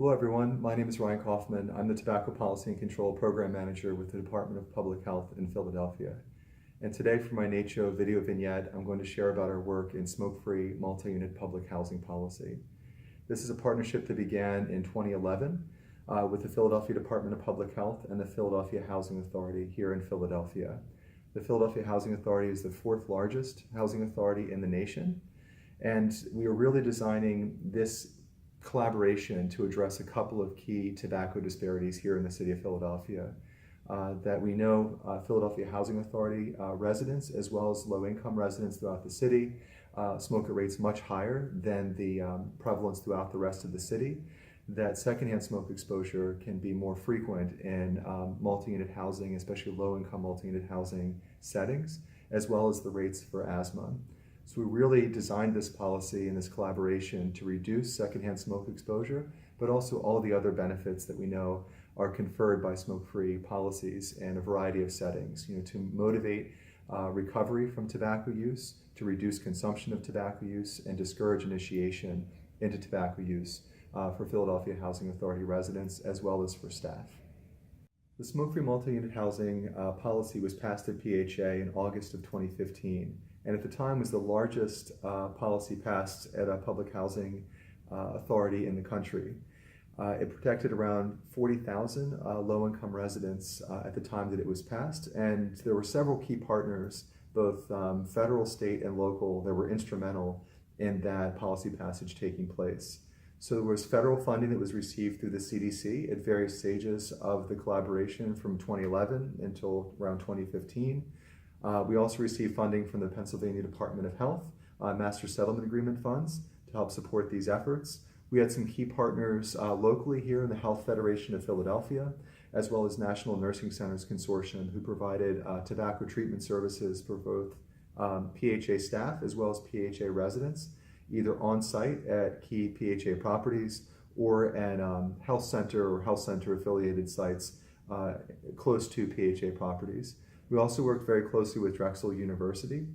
Hello everyone, my name is Ryan Coffman. I'm the Tobacco Policy and Control Program Manager with the Department of Public Health in Philadelphia. And today for my NACCHO video vignette, I'm going to share about our work in smoke-free multi-unit public housing policy. This is a partnership that began in 2011 with the Philadelphia Department of Public Health and the Philadelphia Housing Authority here in Philadelphia. The Philadelphia Housing Authority is the fourth largest housing authority in the nation, and we are really designing this collaboration to address a couple of key tobacco disparities here in the city of Philadelphia. That we know Philadelphia Housing Authority residents as well as low-income residents throughout the city smoke at rates much higher than the prevalence throughout the rest of the city. That secondhand smoke exposure can be more frequent in multi-unit housing, especially low-income multi-unit housing settings, as well as the rates for asthma. So we really designed this policy and this collaboration to reduce secondhand smoke exposure, but also all the other benefits that we know are conferred by smoke-free policies in a variety of settings, to motivate recovery from tobacco use, to reduce consumption of tobacco use, and discourage initiation into tobacco use for Philadelphia Housing Authority residents as well as for staff. The smoke-free multi-unit housing policy was passed at PHA in August of 2015, and at the time was the largest policy passed at a public housing authority in the country. It protected around 40,000 low-income residents at the time that it was passed, and there were several key partners, both federal, state, and local, that were instrumental in that policy passage taking place. So there was federal funding that was received through the CDC at various stages of the collaboration from 2011 until around 2015. We also received funding from the Pennsylvania Department of Health, Master Settlement Agreement funds to help support these efforts. We had some key partners locally here in the Health Federation of Philadelphia, as well as National Nursing Centers Consortium, who provided tobacco treatment services for both PHA staff as well as PHA residents, either on site at key PHA properties or at health center or health center affiliated sites close to PHA properties. We also worked very closely with Drexel University.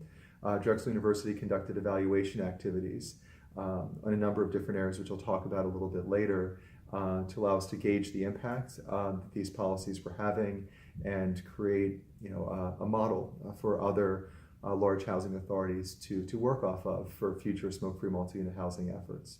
Drexel University conducted evaluation activities on a number of different areas, which I'll talk about a little bit later, to allow us to gauge the impact that these policies were having and create a model for other large housing authorities to work off of for future smoke-free multi-unit housing efforts.